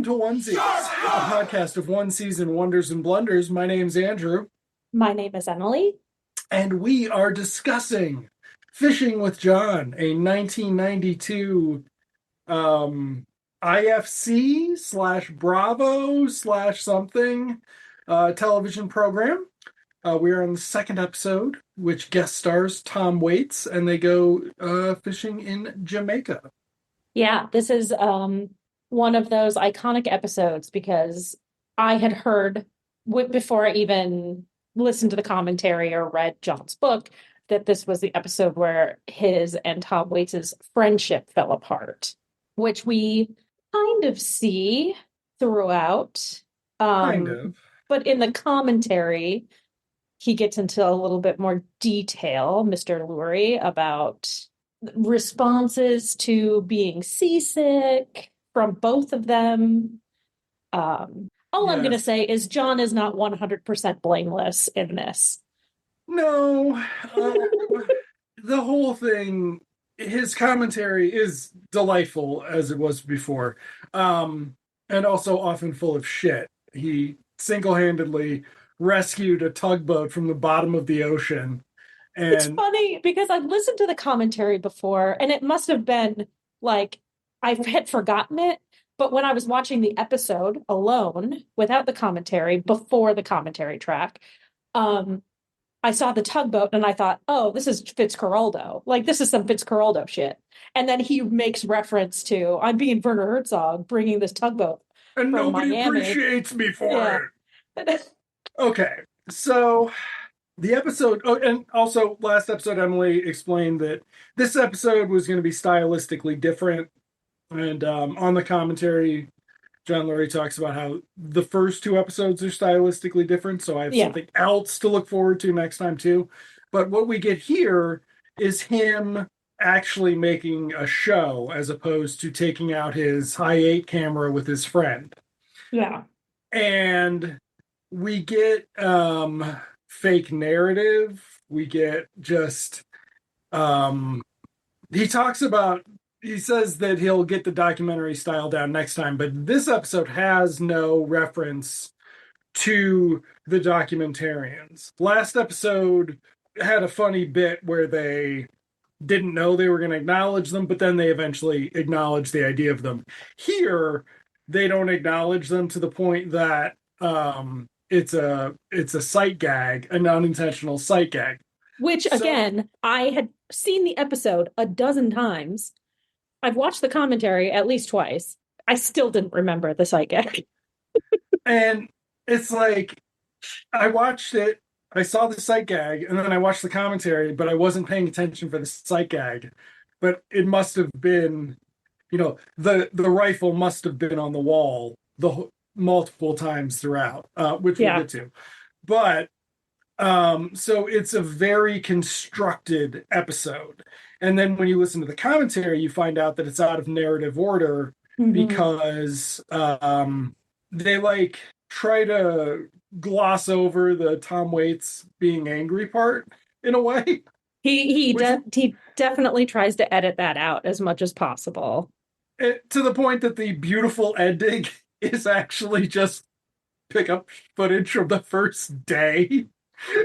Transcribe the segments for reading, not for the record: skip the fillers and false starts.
to Onesies, a podcast of one season wonders and blunders. My name's Andrew. My name is Emily. And we are discussing Fishing with John, a 1992 IFC slash Bravo slash something television program. We are on the second episode, which guest stars Tom Waits, and they go fishing in Jamaica. Yeah, this is one of those iconic episodes because I had heard before I even listened to the commentary or read John's book that this was the episode where his and Tom Waits's friendship fell apart, which we kind of see throughout. Kind of. But in the commentary, he gets into a little bit more detail, Mr. Lurie, about responses to being seasick from both of them. All I'm going to say is John is not 100% blameless in this. No, the whole thing, his commentary is delightful as it was before, and also often full of shit. He single-handedly rescued a tugboat from the bottom of the ocean. And it's funny because I've listened to the commentary before, and it must have been like I had forgotten it. But when I was watching the episode alone, without the commentary, before the commentary track, I saw the tugboat and I thought, oh, this is Fitzcarraldo. Like, this is some Fitzcarraldo shit. And then he makes reference to, I'm being Werner Herzog, bringing this tugboat and from nobody Miami. Appreciates me for it. Okay, so the episode, and also last episode, Emily explained that this episode was going to be stylistically different. And on the commentary, John Lurie talks about how the first two episodes are stylistically different. So I have something else to look forward to next time, too. But what we get here is him actually making a show as opposed to taking out his high-8 camera with his friend. Yeah. And we get fake narrative. We get just he says that he'll get the documentary style down next time, but this episode has no reference to the documentarians. Last episode had a funny bit where they didn't know they were going to acknowledge them, but then they eventually acknowledged the idea of them. Here, they don't acknowledge them to the point that it's a sight gag, an unintentional sight gag. Which, again, I had seen the episode a dozen times. I've watched the commentary at least twice. I still didn't remember the sight gag. And it's like, I watched it, I saw the sight gag, and then I watched the commentary, but I wasn't paying attention for the sight gag. But it must have been, the rifle must have been on the wall multiple times throughout, which we'll get to. But so it's a very constructed episode. And then when you listen to the commentary, you find out that it's out of narrative order because they try to gloss over the Tom Waits being angry part in a way. He definitely tries to edit that out as much as possible. To the point that the beautiful ending is actually just pickup footage from the first day.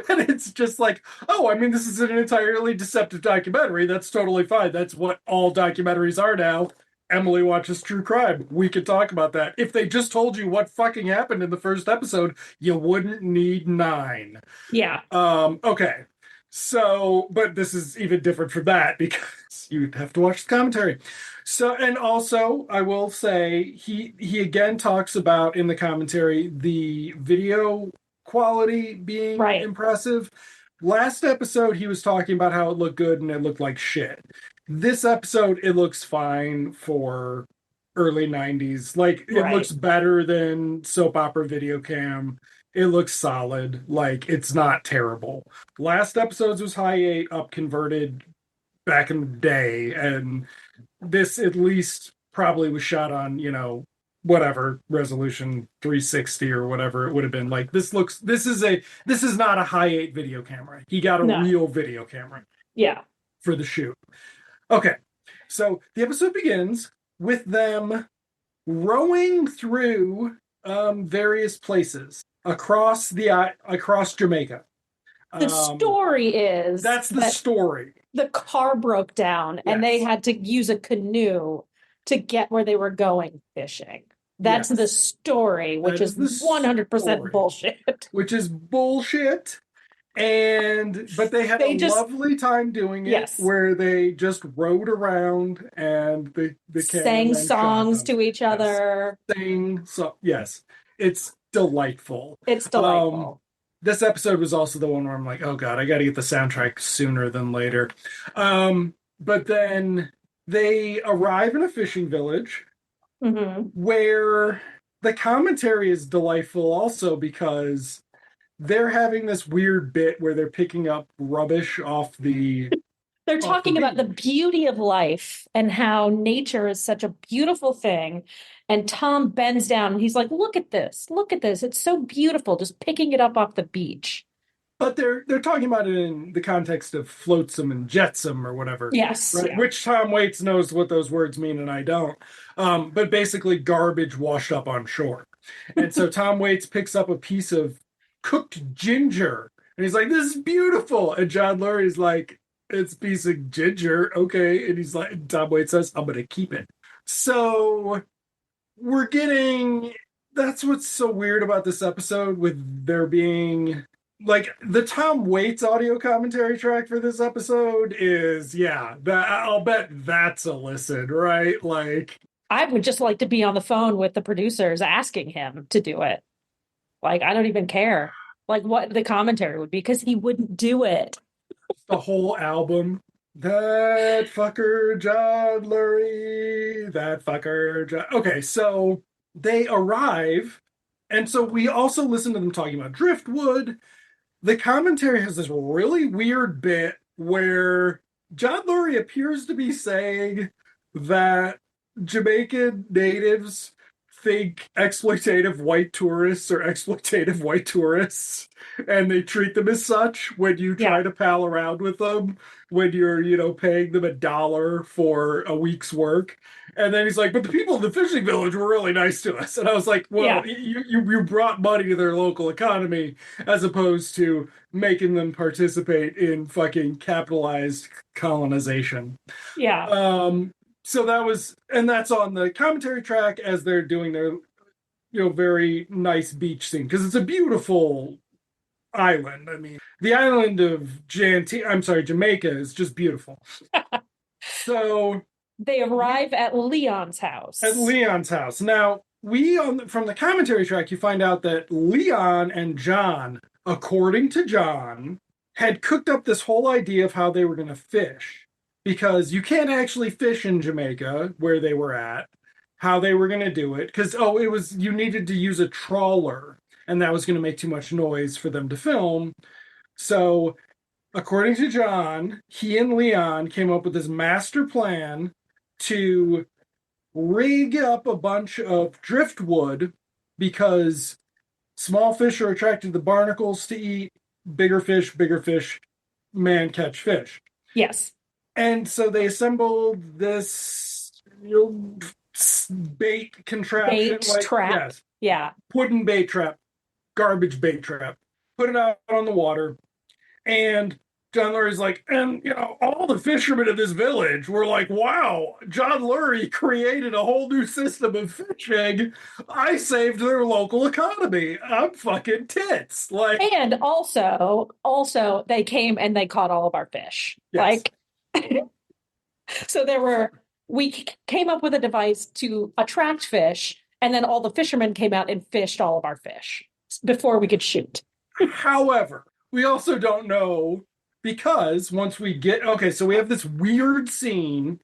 And it's just like, this is an entirely deceptive documentary. That's totally fine. That's what all documentaries are now. Emily watches true crime. We could talk about that. If they just told you what fucking happened in the first episode, you wouldn't need 9. Yeah. Okay. So, but this is even different from that because you'd have to watch the commentary. So, and also, I will say, he again talks about in the commentary the video quality being impressive. Last episode, he was talking about how it looked good and it looked like shit. This episode, it looks fine for early 90s. It looks better than soap opera video cam. It looks solid. It's not terrible. Last episode's was high-8 up converted back in the day, and this at least probably was shot on, whatever resolution 360 or whatever it would have been. This is not a high-8 video camera. He got a real video camera for the shoot. Okay, so the episode begins with them rowing through various places across Jamaica. The story is That's the that story. the car broke down and they Yes. had to use a canoe to get where they were going fishing. That's the Yes. story, which That is is the 100% story, bullshit. which is bullshit. But they had a They just, lovely time doing it yes, where they just rode around and the sang cameramen shot songs them. to each Yes. other. So yes, it's delightful. It's Um, delightful. this episode was also the one where I'm like, oh God, I got to get the soundtrack sooner than later. But then they arrive in a fishing village Hmm. where the commentary is delightful also because they're having this weird bit where they're picking up rubbish They're off the talking about the beach. beauty of life and how nature is such a beautiful thing. And Tom bends down and he's like, look at this. Look at this. It's so beautiful. Just picking it up off the beach. But they're talking about it in the context of flotsam and jetsam or whatever, Yes. right? Yeah. Which Tom Waits knows what those words mean and I don't. But basically garbage washed up on shore. And so Tom Waits picks up a piece of cooked ginger and he's like, this is beautiful. And John Lurie's like, it's a piece of ginger. Okay. And he's like, Tom Waits says, I'm gonna keep it. So we're getting that's what's so weird about this episode with there being like the Tom Waits audio commentary track for this episode is yeah, that I'll bet that's a listen, right? Like I would just like to be on the phone with the producers asking him to do it. Like, I don't even care. Like, what the commentary would be because he wouldn't do it. the whole album. That fucker John Lurie, that fucker John. Okay, so they arrive, and so we also listen to them talking about driftwood. The commentary has this really weird bit where John Lurie appears to be saying that Jamaican natives think exploitative white tourists are exploitative white tourists and they treat them as such when you Yeah. try to pal around with them when you're paying them $1 for a week's work. And then he's like, but the people in the fishing village were really nice to us. And I was like, Yeah. well, you brought money to their local economy as opposed to making them participate in fucking capitalized colonization. Yeah. So that's on the commentary track as they're doing their very nice beach scene because it's a beautiful island. I mean, the island of Jamaica is just beautiful. So They arrive at Leon's at house. Leon's house. Now, from the commentary track, you find out that Leon and John, according to John, had cooked up this whole idea of how they were going to fish because you can't actually fish in Jamaica where they were at. How they were going to do it because it was you needed to use a trawler and that was going to make too much noise for them to film. So, according to John, he and Leon came up with this master plan to rig up a bunch of driftwood because small fish are attracted to the barnacles to eat, bigger fish, man catch fish. Yes. And so they assembled this bait contraption, Bait like, trap. yes, Yeah. wooden bait trap, garbage bait trap, put it out on the water. And John Lurie's like, and all the fishermen of this village were like, wow, John Lurie created a whole new system of fishing. I saved their local economy. I'm fucking tits. Like, And also they came and they caught all of our fish. yes, Like, so we came up with a device to attract fish, and then all the fishermen came out and fished all of our fish before we could shoot. However, we also don't know because once we get okay, so we have this weird scene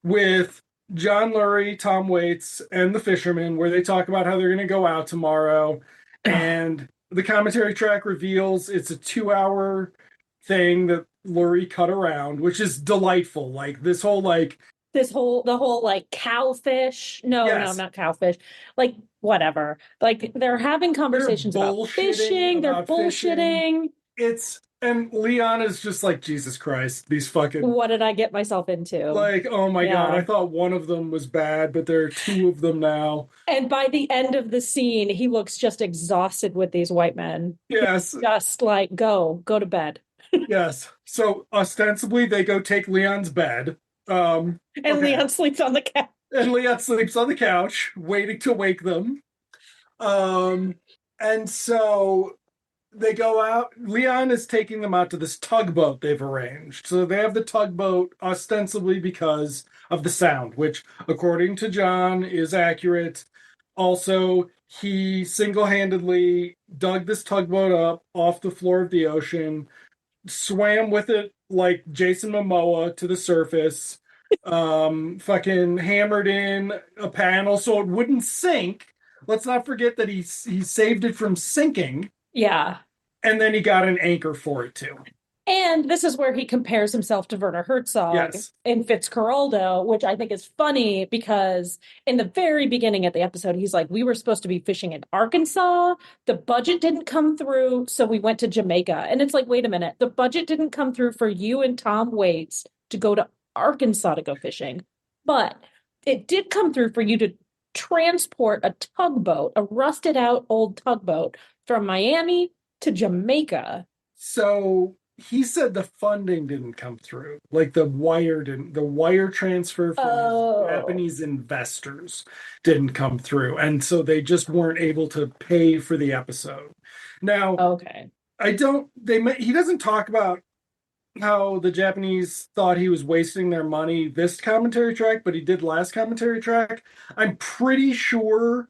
with John Lurie, Tom Waits, and the fishermen where they talk about how they're going to go out tomorrow, and the commentary track reveals it's a 2 hour thing that Lurie cut around, which is delightful. Like this whole like The whole like cowfish. No, yes, not cowfish. Like whatever. Like they're having they're conversations about bullshitting fishing, they're about fishing. bullshitting. It's And Leon is just like, Jesus Christ, these fucking, What did I get myself into? like, oh my God, I Yeah. thought one of them was bad, but there are two of them now. And by the end of the scene, he looks just exhausted with these white men. Yes, Just like, go to bed. yes. So ostensibly they go take Leon's bed. And Okay. Leon sleeps on the couch. And Leon sleeps on the couch, waiting to wake them. Um, and so they go out. Leon is taking them out to this tugboat they've arranged. So they have the tugboat ostensibly because of the sound, which, according to John, is accurate. Also, he single-handedly dug this tugboat up off the floor of the ocean, swam with it like Jason Momoa to the surface, fucking hammered in a panel so it wouldn't sink. Let's not forget that he saved it from sinking, Yeah. and then he got an anchor for it too. And this is where he compares himself to Werner Herzog Yes. in Fitzcarraldo, which I think is funny because in the very beginning of the episode, he's like, we were supposed to be fishing in Arkansas. The budget didn't come through, so we went to Jamaica. And it's like, wait a minute, the budget didn't come through for you and Tom Waits to go to Arkansas to go fishing. But it did come through for you to transport a tugboat, a rusted out old tugboat from Miami to Jamaica. So he said the funding didn't come through. Like the wire transfer from his Japanese investors didn't come through. And so they just weren't able to pay for the episode. Now, Okay. he doesn't talk about how the Japanese thought he was wasting their money this commentary track, but he did last commentary track. I'm pretty sure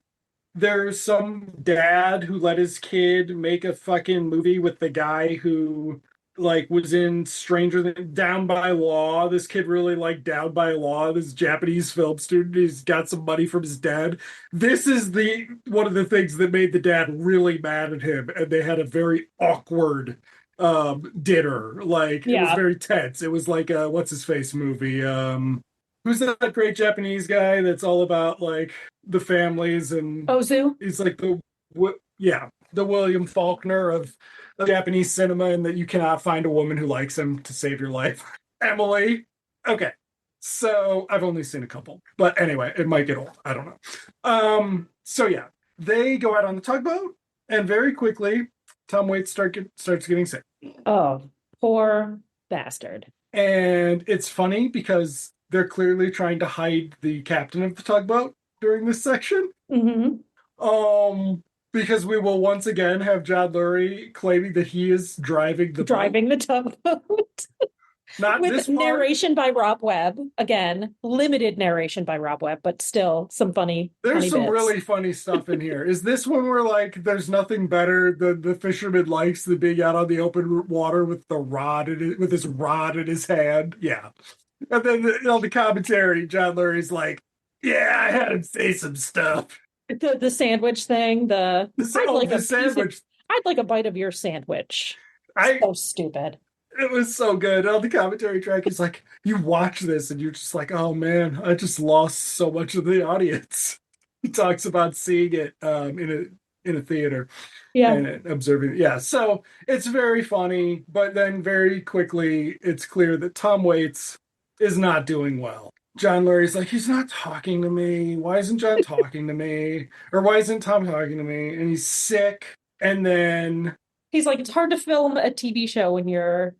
there's some dad who let his kid make a fucking movie with the guy who like was in Stranger Than Down by Law. This kid really liked Down by Law, this Japanese film student. He's got some money from his dad. This is the one of the things that made the dad really mad at him, and they had a very awkward dinner. Like it was Yeah. very tense. It was like a what's his face movie. Who's that great Japanese guy that's all about like the families and Ozu? he's like the William Faulkner of Japanese cinema, and that you cannot find a woman who likes him to save your life. Emily. Okay. So I've only seen a couple. But anyway, it might get old. I don't know. So yeah, they go out on the tugboat, and very quickly, Tom Waits starts getting sick. Oh, poor bastard. And it's funny because they're clearly trying to hide the captain of the tugboat during this section. Mm-hmm. Because we will once again have John Lurie claiming that he is driving the Driving the tugboat. Not With this part. narration by Rob Webb. Again, limited narration by Rob Webb, but still some funny There's some bits. really funny stuff in here. Is this one where like there's nothing better than the fisherman likes than being out on the open water with with his rod in his hand? Yeah. And then on the commentary, John Lurie's like, "Yeah, I had him say some stuff." The sandwich thing, I'd like the sandwich. I'd like a bite of your sandwich. I So stupid. It was so good. On the commentary track, he's like, you watch this and you're just like, oh man, I just lost so much of the audience. He talks about seeing it in a theater Yeah. and observing. Yeah, so it's very funny, but then very quickly it's clear that Tom Waits is not doing well. John Lurie's like, he's not talking to me. Why isn't John talking to me? Or why isn't Tom talking to me? And he's sick. And then He's like, it's hard to film a TV show when your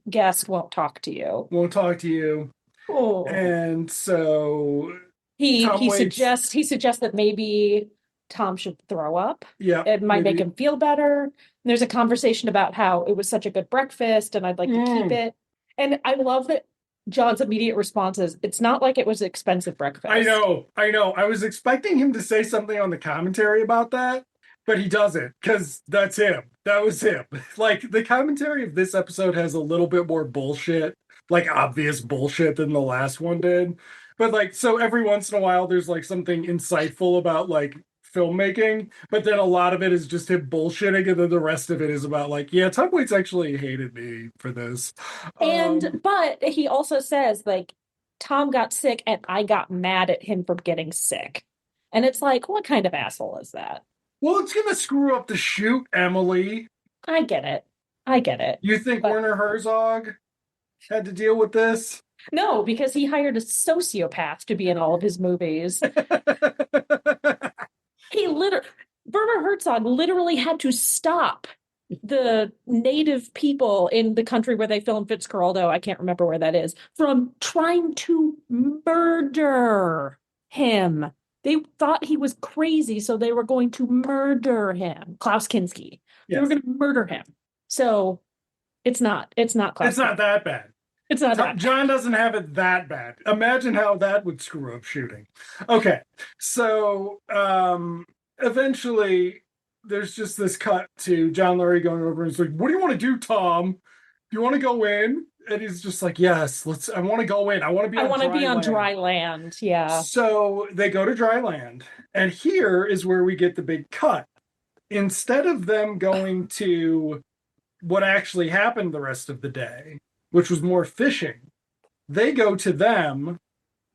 guest won't talk to you. won't talk to you. Oh. And so He Waits, suggests that maybe Tom should throw up. Yeah, It might make him feel better. And there's a conversation about how it was such a good breakfast and I'd like to keep it. And I love that John's immediate response is, it's not like it was expensive breakfast. I know. I was expecting him to say something on the commentary about that, but he doesn't, because that's him. That was him. Like, the commentary of this episode has a little bit more bullshit, like obvious bullshit than the last one did. But like, so every once in a while, there's like something insightful about like filmmaking, but then a lot of it is just him bullshitting, and then the rest of it is about like, yeah, Tom Waits actually hated me for this. But he also says like, Tom got sick and I got mad at him for getting sick. And it's like, what kind of asshole is that? Well, it's gonna screw up the shoot, Emily. I get it. I get it. You think But Werner Herzog had to deal with this? no, because he hired a sociopath to be in all of his movies. He literally, Werner Herzog literally had to stop the native people in the country where they filmed Fitzcarraldo, I can't remember where that is, from trying to murder him. They thought he was crazy, so they were going to murder him. Klaus Kinski. They were Yes. going to murder him. So it's not Klaus It's not Kinski. that bad. It's not that bad. John doesn't have it that bad. Imagine how that would screw up shooting. Okay. So eventually there's just this cut to John Lurie going over and he's like, "What do you want to do, Tom? Do you want to go in?" And he's just like, "Yes, I want to go in. I want to be I on want to dry be on land." dry land. Yeah. So they go to dry land. And here is where we get the big cut. Instead of them going to what actually happened the rest of the day, which was more fishing, they go to them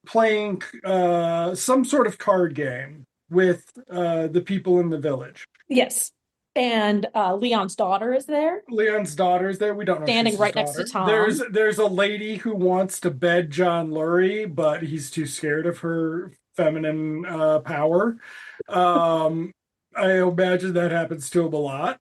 playing some sort of card game with the people in the village. Yes. And Leon's daughter is there, Leon's daughter is there. We don't know if standing she's his right next to daughter. Tom. There's a lady who wants to bed John Lurie, but he's too scared of her feminine power. I imagine that happens to him a lot.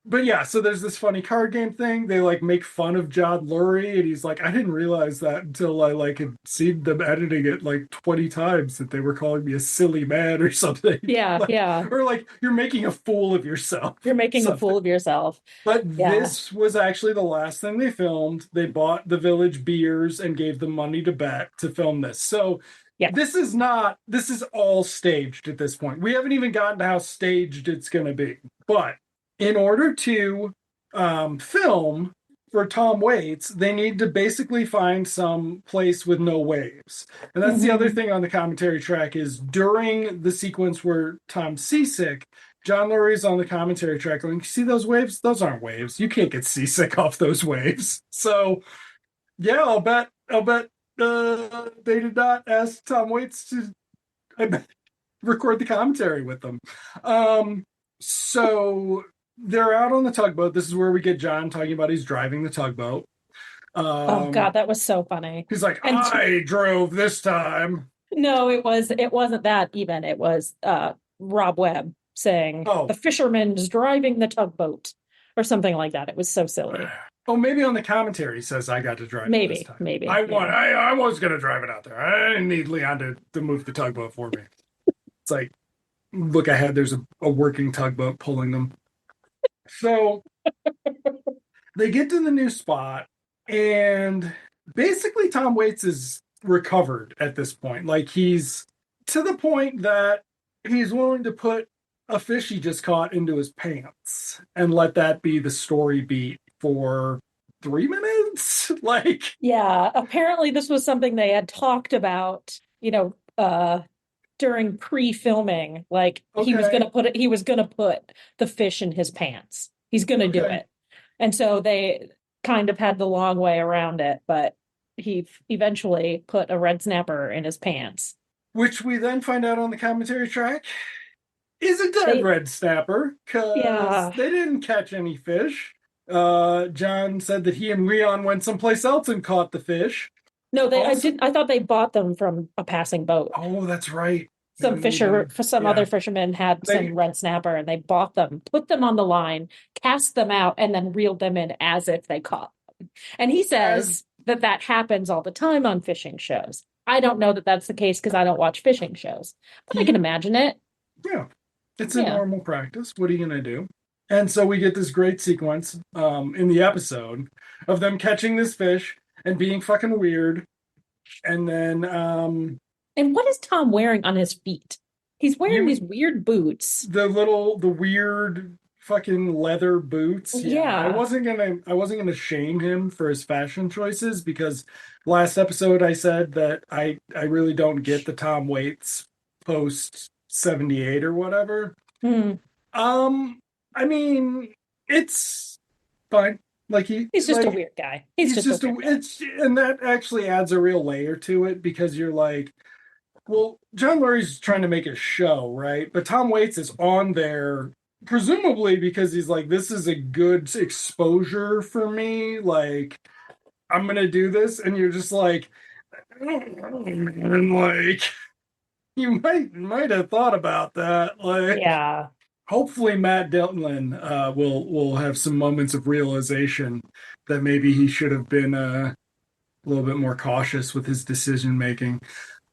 But yeah, so there's this funny card game thing. They like make fun of John Lurie, and he's like, "I didn't realize that until I like had seen them editing it like 20 times that they were calling me a silly man or something." Yeah, yeah. Or like you're making a fool of yourself. You're making a fool of yourself. But Yeah. this was actually the last thing they filmed. They bought the village beers and gave them money to bet to film this. So Yeah. this is all staged at this point. We haven't even gotten to how staged it's going to be. But in order to film for Tom Waits, they need to basically find some place with no waves. And that's the other thing on the commentary track is during the sequence where Tom's seasick, John Lurie's on the commentary track going, "You see those waves? Those aren't waves. You can't get seasick off those waves." So yeah, I'll bet they did not ask Tom Waits to record the commentary with them. So they're out on the tugboat. This is where we get John talking about he's driving the tugboat. Oh God, that was so funny. He's like, And "I drove this time." no, it wasn't that even. It was Rob Webb saying Oh. the fisherman's driving the tugboat or something like that. It was so silly. Oh, maybe on the commentary he says I got to drive it this time. Maybe. I was gonna drive it out there. I didn't need Leon to move the tugboat for me. It's like, look ahead, there's a working tugboat pulling them. So they get to the new spot, and basically Tom Waits is recovered at this point. Like he's to the point that he's willing to put a fish he just caught into his pants and let that be the story beat for 3 minutes. Like, Yeah, apparently this was something they had talked about, during pre-filming. Like he was okay, gonna put the fish in his pants. He's gonna do okay. it. And so they kind of had the long way around it, but he eventually put a red snapper in his pants. Which we then find out on the commentary track is a dead They, red snapper because yeah. they didn't catch any fish. John said that he and Leon went someplace else and caught the fish. No, Also, I thought they bought them from a passing boat. oh, that's right. Some other fishermen had some red snapper and they bought them, put them on the line, cast them out, and then reeled them in as if they caught them. And he says that happens all the time on fishing shows. I don't know that that's the case because I don't watch fishing shows, but I can imagine it. Yeah, it's a normal practice. What are you going to do? And so we get this great sequence in the episode of them catching this fish and being fucking weird. And then and what is Tom wearing on his feet? He's wearing these weird boots. The weird fucking leather boots. Yeah. I wasn't gonna shame him for his fashion choices because last episode I said that I really don't get the Tom Waits post 78 or whatever. I mean, it's fine. Like he's just a weird guy. He's just a weird guy. And that actually adds a real layer to it because you're like, well, John Lurie's trying to make a show, right? But Tom Waits is on there presumably because he's like, this is a good exposure for me. Like, I'm gonna do this, and you're just like, and like, you might have thought about that. Like, Yeah. hopefully, Matt Dillon will have some moments of realization that maybe he should have been a little bit more cautious with his decision making.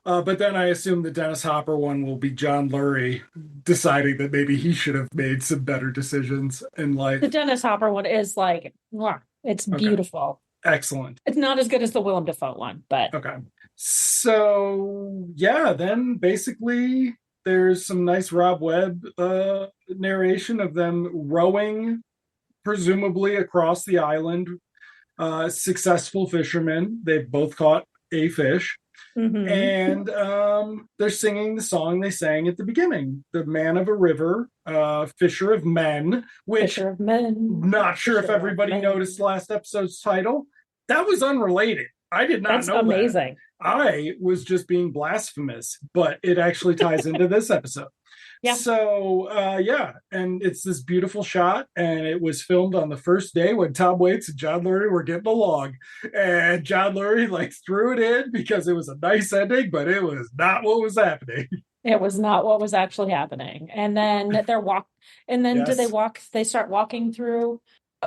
But then I assume the Dennis Hopper one will be John Lurie deciding that maybe he should have made some better decisions in The life. Dennis Hopper one is like, mwah, it's Okay, beautiful. excellent. It's not as good as the Willem Dafoe one, but Okay. So, yeah, then basically there's some nice Rob Webb narration of them rowing, presumably across the island. Successful fishermen. They've both caught a fish. And they're singing the song they sang at the beginning, "The Man of a River, Fisher of Men," which Fisher of Men. not sure if Fisher of everybody Men. noticed last episode's title. That was unrelated. I did not That's know that. amazing. I was just being blasphemous, but it actually ties into this episode. Yeah. So yeah, and it's this beautiful shot, and it was filmed on the first day when Tom Waits and John Lurie were getting along, and John Lurie like threw it in because it was a nice ending, but it was not what was happening. It was not what was actually happening. And then do they Yes, walk, they start walking through,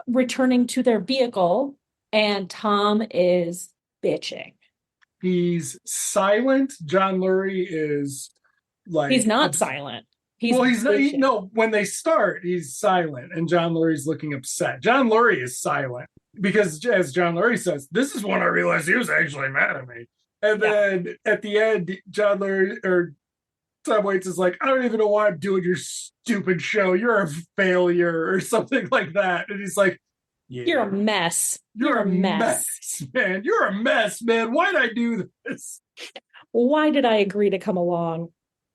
returning to their vehicle, and Tom is bitching. he's silent. John Lurie is like He's not silent. he's not. Bitching. No, when they start, he's silent, and John Lurie's looking upset. John Lurie is silent because, as John Lurie says, this is when I realized he was actually mad at me. And then at the end, John Lurie or Tom Waits is like, I don't even know why I'm doing your stupid show. You're a failure or something like that. And he's like, yeah, You're a mess. You're a mess, man. You're a mess, man. Why'd I do this? Why did I agree to come along?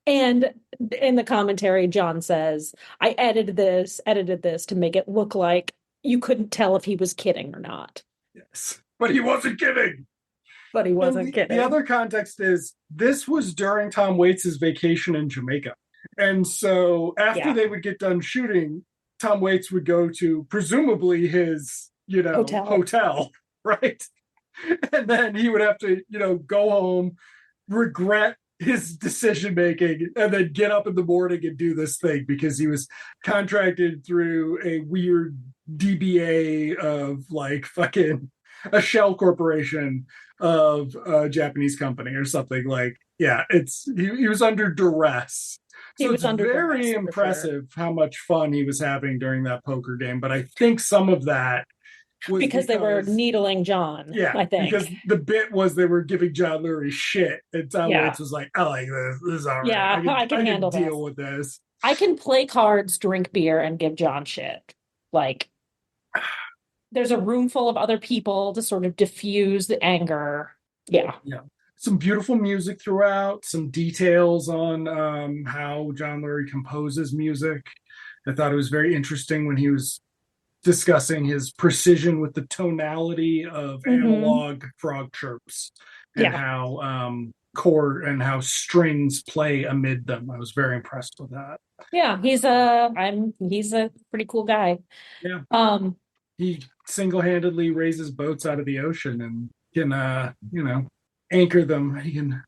And in the commentary, John says, I edited this to make it look like you couldn't tell if he was kidding or not. Yes. But he wasn't kidding. But he wasn't kidding. The other context is this was during Tom Waits' vacation in Jamaica. And so after they would get done shooting, Tom Waits would go to presumably his, hotel, right? And then he would have to, go home, regret his decision making, and then get up in the morning and do this thing because he was contracted through a weird DBA of like fucking a shell corporation of a Japanese company or something. Like, yeah, he was under duress. So it's very impressive how much fun he was having during that poker game. But I think some of that was because they were needling John. Yeah, I think because the bit was they were giving John Lurie shit, and Tom Waits was like, "I like this. This is all right. Yeah, I can handle deal with this. I can play cards, drink beer, and give John shit. Like, there's a room full of other people to sort of diffuse the anger. Yeah. Some beautiful music throughout. Some details on how John Lurie composes music. I thought it was very interesting when he was discussing his precision with the tonality of analog frog chirps and how chord and how strings play amid them. I was very impressed with that. Yeah, he's a pretty cool guy. Yeah. He single-handedly raises boats out of the ocean and can anchor them.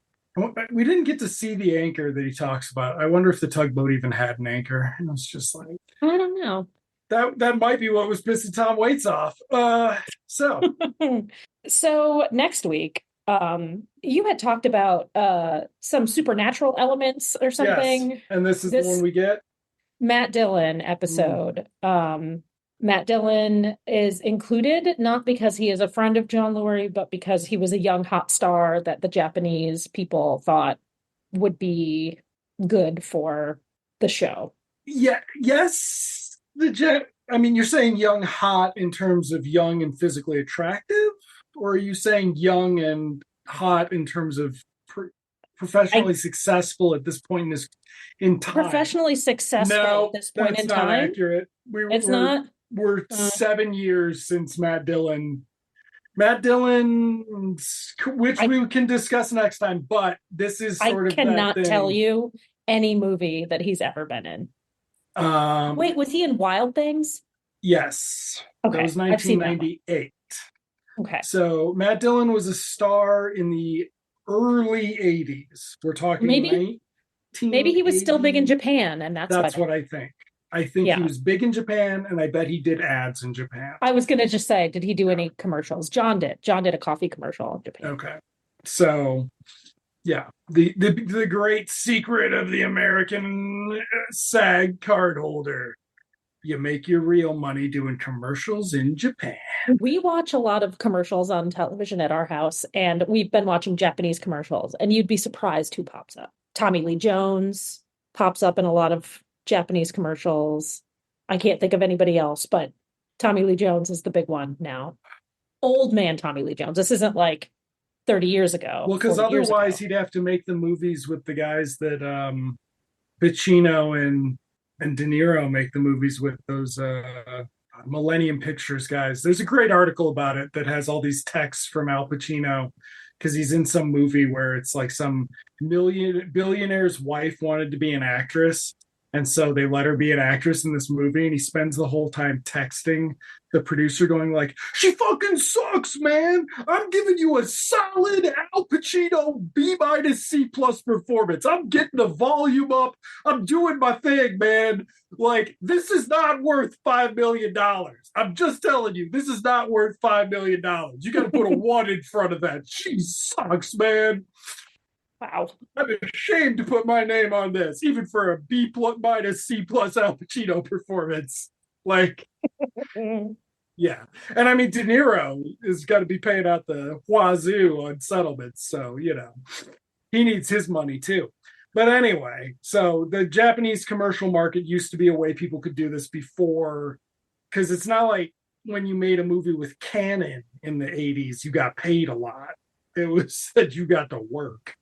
We didn't get to see the anchor that he talks about. I wonder if the tugboat even had an anchor. And it's just like, I don't know. That might be what was pissing Tom Waits off. So next week, you had talked about some supernatural elements or something. Yes. And this is the one we get. Matt Dillon episode. Matt Dillon is included not because he is a friend of John Lurie, but because he was a young hot star that the Japanese people thought would be good for the show. Yeah. Yes. You're saying young hot in terms of young and physically attractive, or are you saying young and hot in terms of professionally successful at this point in time? Professionally successful at this point in time. That's not accurate. It's not. We're 7 years since Matt Dillon, which we can discuss next time. But this is sort of. I cannot tell you any movie that he's ever been in. Wait, was he in Wild Things? Yes, that Okay, was I've seen that one. 1998. Okay. So Matt Dillon was a star in the early 80s. We're talking Maybe he was still big in 1980. Japan, and that's why That's what I think. I think he yeah. was big in Japan, and I bet he did ads in Japan. I was gonna just say, did he do any commercials? John did. John did a coffee commercial in Japan. Okay. So yeah, the great secret of the American SAG card holder. You make your real money doing commercials in Japan. We watch a lot of commercials on television at our house, and we've been watching Japanese commercials, and you'd be surprised who pops up. Tommy Lee Jones pops up in a lot of Japanese commercials. I can't think of anybody else, but Tommy Lee Jones is the big one now. Old man Tommy Lee Jones. This isn't like 30 years ago. Well, because 40 years otherwise ago. he'd have to make the movies with the guys that Pacino and De Niro make the movies with, those Millennium Pictures guys. There's a great article about it that has all these texts from Al Pacino because he's in some movie where it's like some billionaire's wife wanted to be an actress. And so they let her be an actress in this movie, and he spends the whole time texting the producer going like, she fucking sucks, man. I'm giving you a solid Al Pacino B-C+ performance. I'm getting the volume up. I'm doing my thing, man. Like, this is not worth $5 million. I'm just telling you, this is not worth $5 million. You got to put a one in front of that. She sucks, man. Wow. I'm ashamed to put my name on this, even for a B+, C+ Al Pacino performance. Like, yeah. And I mean, De Niro has got to be paying out the wazoo on settlements. So, he needs his money too. But anyway, so the Japanese commercial market used to be a way people could do this before, because it's not like when you made a movie with Canon in the 80s, you got paid a lot. It was that you got to work.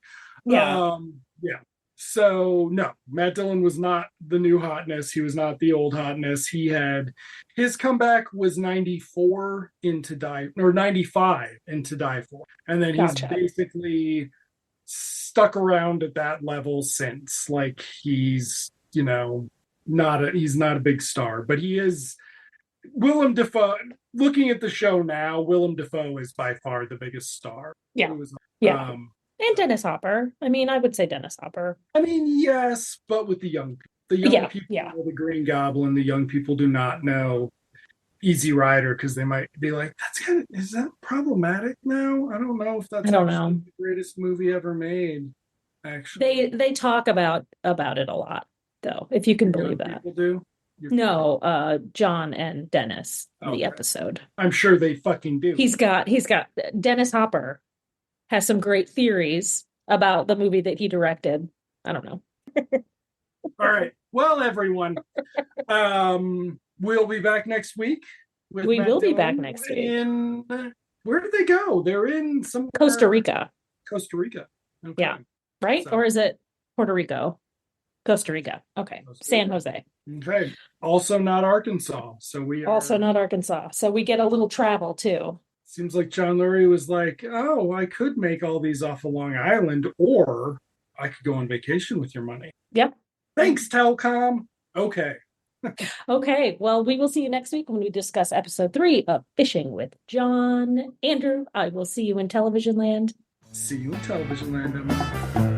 Yeah. Yeah. So no, Matt Dillon was not the new hotness. He was not the old hotness. His comeback was 94 into Die, or 95 into Die For. And then he's Gotcha. basically stuck around at that level since. Like, he's not a big star, but he is. Willem Dafoe, looking at the show now, Willem Dafoe is by far the biggest star. Yeah. Was, Yeah. And Dennis Hopper. I mean, I would say Dennis Hopper. I mean, yes, but with the young people. The young people know the Green Goblin. The young people do not know Easy Rider because they might be like, is that problematic now? I don't know if that's the greatest movie ever made, actually. They talk about it a lot, though, if you can believe that. People do? No, John and Dennis, the episode. I'm sure they fucking do. He's got Dennis Hopper has some great theories about the movie that he directed. I don't know. All right. Well, everyone, we'll be back next week. We will be back next week. Where did they go? They're in some Costa Rica. Costa Rica. Okay. Yeah. Right? So, or is it Puerto Rico? Costa Rica. Okay. San Jose. Okay. Also not Arkansas. So we are also not Arkansas. So we get a little travel too. Seems like John Lurie was like, oh, I could make all these off of Long Island, or I could go on vacation with your money. Yep. Thanks, Telcom. Okay. Okay. Well, we will see you next week when we discuss episode 3 of Fishing with John. Andrew, I will see you in television land. See you in television land, Emma.